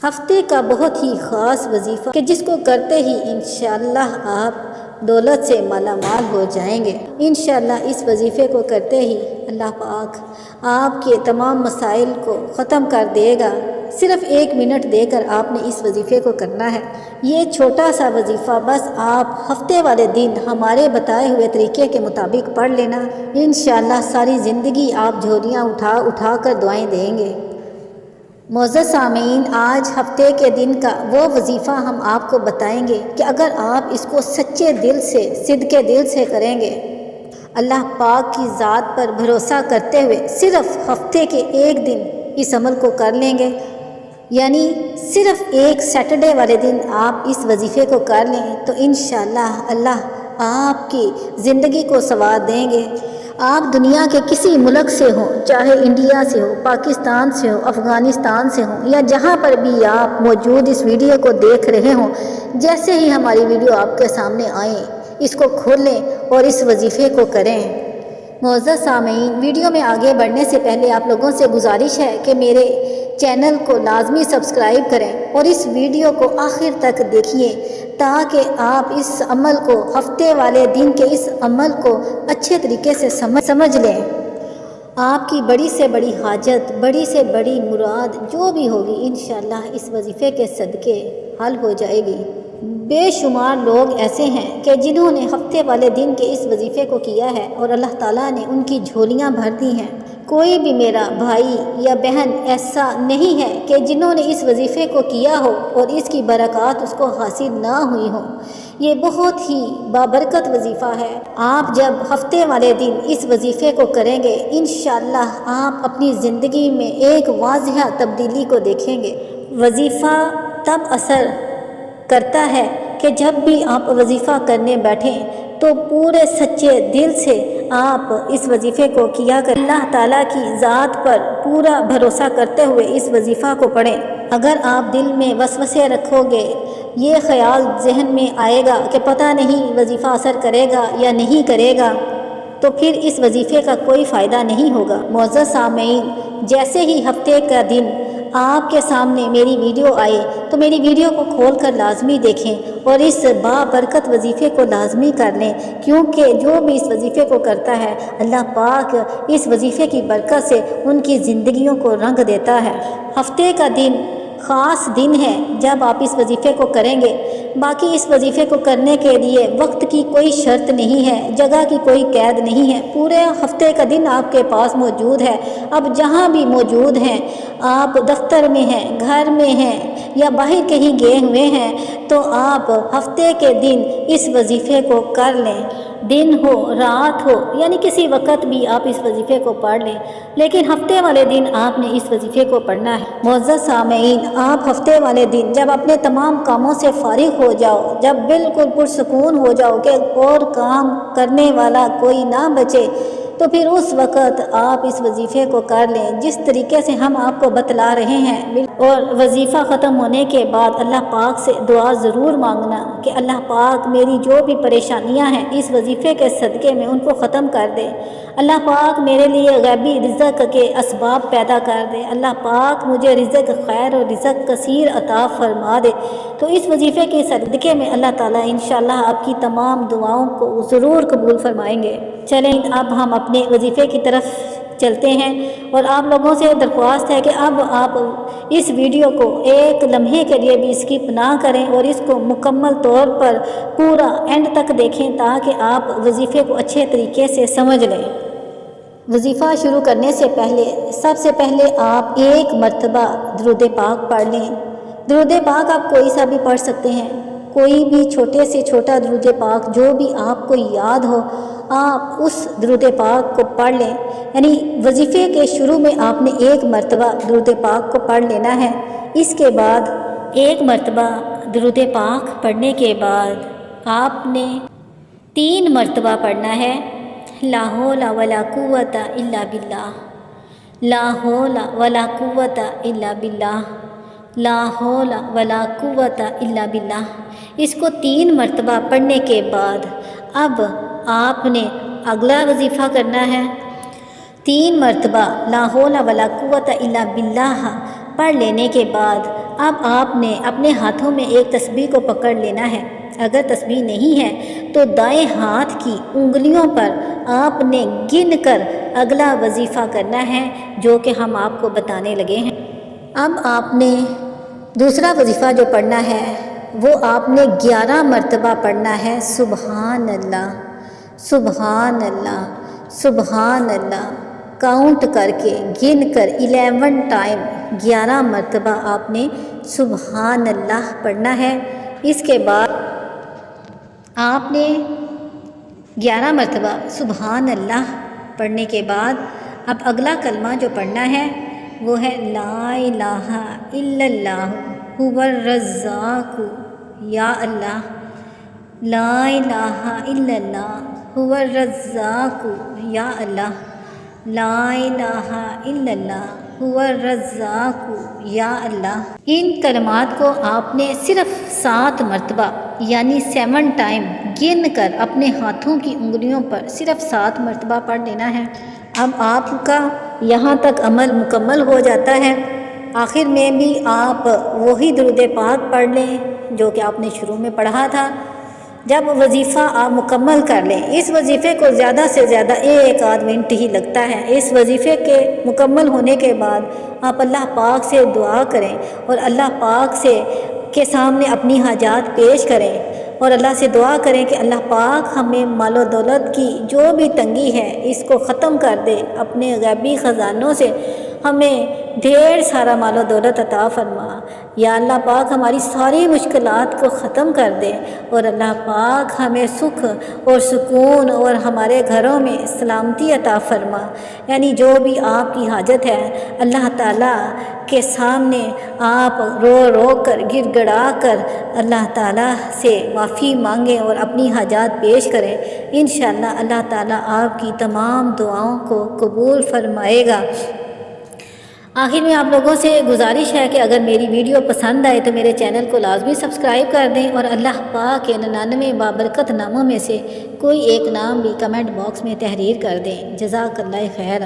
ہفتے کا بہت ہی خاص وظیفہ کہ جس کو کرتے ہی انشاءاللہ آپ دولت سے مالا مال ہو جائیں گے۔ انشاءاللہ اس وظیفے کو کرتے ہی اللہ پاک آپ کے تمام مسائل کو ختم کر دے گا۔ صرف 1 منٹ دے کر آپ نے اس وظیفے کو کرنا ہے۔ یہ چھوٹا سا وظیفہ بس آپ ہفتے والے دن ہمارے بتائے ہوئے طریقے کے مطابق پڑھ لینا۔ انشاءاللہ ساری زندگی آپ جھولیاں اٹھا اٹھا کر دعائیں دیں گے۔ معزز سامعین، آج ہفتے کے دن کا وہ وظیفہ ہم آپ کو بتائیں گے کہ اگر آپ اس کو سچے دل سے، صدقے دل سے کریں گے، اللہ پاک کی ذات پر بھروسہ کرتے ہوئے صرف ہفتے کے 1 دن اس عمل کو کر لیں گے، یعنی صرف ایک سیٹرڈے والے دن آپ اس وظیفے کو کر لیں تو انشاءاللہ اللہ آپ کی زندگی کو سنوار دیں گے۔ آپ دنیا کے کسی ملک سے ہوں، چاہے انڈیا سے ہو، پاکستان سے ہو، افغانستان سے ہوں، یا جہاں پر بھی آپ موجود اس ویڈیو کو دیکھ رہے ہوں، جیسے ہی ہماری ویڈیو آپ کے سامنے آئیں اس کو کھولیں اور اس وظیفے کو کریں۔ معزز سامعین، ویڈیو میں آگے بڑھنے سے پہلے آپ لوگوں سے گزارش ہے کہ میرے چینل کو لازمی سبسکرائب کریں اور اس ویڈیو کو آخر تک دیکھیے تاکہ آپ اس عمل کو، ہفتے والے دن کے اس عمل کو اچھے طریقے سے سمجھ لیں۔ آپ کی بڑی سے بڑی حاجت، بڑی سے بڑی مراد جو بھی ہوگی انشاءاللہ اس وظیفے کے صدقے حل ہو جائے گی۔ بے شمار لوگ ایسے ہیں کہ جنہوں نے ہفتے والے دن کے اس وظیفے کو کیا ہے اور اللہ تعالیٰ نے ان کی جھولیاں بھر دی ہیں۔ کوئی بھی میرا بھائی یا بہن ایسا نہیں ہے کہ جنہوں نے اس وظیفے کو کیا ہو اور اس کی برکات اس کو حاصل نہ ہوئی ہوں۔ یہ بہت ہی بابرکت وظیفہ ہے۔ آپ جب ہفتے والے دن اس وظیفے کو کریں گے انشاءاللہ آپ اپنی زندگی میں ایک واضح تبدیلی کو دیکھیں گے۔ وظیفہ تب اثر کرتا ہے کہ جب بھی آپ وظیفہ کرنے بیٹھیں تو پورے سچے دل سے آپ اس وظیفے کو کیا کریں۔ اللہ تعالیٰ کی ذات پر پورا بھروسہ کرتے ہوئے اس وظیفہ کو پڑھیں۔ اگر آپ دل میں وسوسے رکھو گے، یہ خیال ذہن میں آئے گا کہ پتہ نہیں وظیفہ اثر کرے گا یا نہیں کرے گا، تو پھر اس وظیفے کا کوئی فائدہ نہیں ہوگا۔ معزز سامعین، جیسے ہی ہفتے کا دن آپ کے سامنے میری ویڈیو آئے تو میری ویڈیو کو کھول کر لازمی دیکھیں اور اس بابرکت وظیفے کو لازمی کر لیں، کیونکہ جو بھی اس وظیفے کو کرتا ہے اللہ پاک اس وظیفے کی برکت سے ان کی زندگیوں کو رنگ دیتا ہے۔ ہفتے کا دن خاص دن ہے جب آپ اس وظیفے کو کریں گے۔ باقی اس وظیفے کو کرنے کے لیے وقت کی کوئی شرط نہیں ہے، جگہ کی کوئی قید نہیں ہے، پورے ہفتے کا دن آپ کے پاس موجود ہے۔ اب جہاں بھی موجود ہیں، آپ دفتر میں ہیں، گھر میں ہیں یا باہر کہیں گئے ہوئے ہیں، تو آپ ہفتے کے دن اس وظیفے کو کر لیں۔ دن ہو، رات ہو، یعنی کسی وقت بھی آپ اس وظیفے کو پڑھ لیں، لیکن ہفتے والے دن آپ نے اس وظیفے کو پڑھنا ہے۔ معزز سامعین، آپ ہفتے والے دن جب اپنے تمام کاموں سے فارغ ہو جاؤ، جب بالکل پرسکون ہو جاؤ کہ اور کام کرنے والا کوئی نہ بچے، تو پھر اس وقت آپ اس وظیفے کو کر لیں جس طریقے سے ہم آپ کو بتلا رہے ہیں۔ اور وظیفہ ختم ہونے کے بعد اللہ پاک سے دعا ضرور مانگنا کہ اللہ پاک میری جو بھی پریشانیاں ہیں اس وظیفے کے صدقے میں ان کو ختم کر دے۔ اللہ پاک میرے لیے غیبی رزق کے اسباب پیدا کر دے۔ اللہ پاک مجھے رزق خیر اور رزق کثیر عطا فرما دے۔ تو اس وظیفے کے صدقے میں اللہ تعالیٰ انشاءاللہ آپ کی تمام دعاؤں کو ضرور قبول فرمائیں گے۔ چلیں اب ہم اپنے وظیفے کی طرف چلتے ہیں، اور آپ لوگوں سے درخواست ہے کہ اب آپ اس ویڈیو کو ایک لمحے کے لیے بھی اسکپ نہ کریں اور اس کو مکمل طور پر پورا اینڈ تک دیکھیں تاکہ آپ وظیفے کو اچھے طریقے سے سمجھ لیں۔ وظیفہ شروع کرنے سے پہلے سب سے پہلے آپ 1 مرتبہ درود پاک پڑھ لیں۔ درود پاک آپ کوئی سا بھی پڑھ سکتے ہیں، کوئی بھی چھوٹے سے چھوٹا درود پاک جو بھی آپ کو یاد ہو آپ اس درود پاک کو پڑھ لیں۔ یعنی وظیفے کے شروع میں آپ نے 1 مرتبہ درود پاک کو پڑھ لینا ہے۔ اس کے بعد 1 مرتبہ درود پاک پڑھنے کے بعد آپ نے 3 مرتبہ پڑھنا ہے لا حول ولا قوت الا باللہ، لا حول ولا قوت الا باللہ، لا حول ولا قوت الا باللہ۔ اس کو 3 مرتبہ پڑھنے کے بعد اب آپ نے اگلا وظیفہ کرنا ہے۔ 3 مرتبہ لا حول ولا قوت الا باللہ پڑھ لینے کے بعد اب آپ نے اپنے ہاتھوں میں ایک تسبیح کو پکڑ لینا ہے۔ اگر تسبیح نہیں ہے تو دائیں ہاتھ کی انگلیوں پر آپ نے گن کر اگلا وظیفہ کرنا ہے جو کہ ہم آپ کو بتانے لگے ہیں۔ اب آپ نے دوسرا وظیفہ جو پڑھنا ہے وہ آپ نے 11 مرتبہ پڑھنا ہے، سبحان اللہ سبحان اللہ سبحان اللہ، کاؤنٹ کر کے گن کر 11 ٹائم 11 مرتبہ آپ نے سبحان اللہ پڑھنا ہے۔ اس کے بعد آپ نے 11 مرتبہ سبحان اللہ پڑھنے کے بعد اب اگلا کلمہ جو پڑھنا ہے وہ ہے لا الہ الا اللہ هو الرزاق، یا اللہ لا الہ الا اللہ هو الرزاق، یا اللہ لا الہ الا اللہ هو الرزاق، یا اللہ۔ ان کلمات کو آپ نے صرف 7 مرتبہ یعنی 7 ٹائم گن کر اپنے ہاتھوں کی انگلیوں پر صرف 7 مرتبہ پڑھ لینا ہے۔ اب آپ کا یہاں تک عمل مکمل ہو جاتا ہے۔ آخر میں بھی آپ وہی درود پاک پڑھ لیں جو کہ آپ نے شروع میں پڑھا تھا۔ جب وظیفہ آپ مکمل کر لیں، اس وظیفے کو زیادہ سے زیادہ 1 منٹ ہی لگتا ہے۔ اس وظیفے کے مکمل ہونے کے بعد آپ اللہ پاک سے دعا کریں اور اللہ پاک کے سامنے اپنی حاجات پیش کریں اور اللہ سے دعا کریں کہ اللہ پاک ہمیں مال و دولت کی جو بھی تنگی ہے اس کو ختم کر دے، اپنے غیبی خزانوں سے ہمیں ڈھیر سارا مال و دولت عطا فرما۔ یا اللہ پاک ہماری ساری مشکلات کو ختم کر دے اور اللہ پاک ہمیں سکھ اور سکون اور ہمارے گھروں میں سلامتی عطا فرما۔ یعنی جو بھی آپ کی حاجت ہے اللہ تعالیٰ کے سامنے آپ رو رو کر گڑ گڑا کر اللہ تعالیٰ سے معافی مانگیں اور اپنی حاجات پیش کریں۔ انشاءاللہ اللہ تعالیٰ آپ کی تمام دعاؤں کو قبول فرمائے گا۔ آخر میں آپ لوگوں سے گزارش ہے کہ اگر میری ویڈیو پسند آئے تو میرے چینل کو لازمی سبسکرائب کر دیں اور اللہ پاک کے 99 بابرکت ناموں میں سے کوئی ایک نام بھی کمنٹ باکس میں تحریر کر دیں۔ جزاک اللہ خیر۔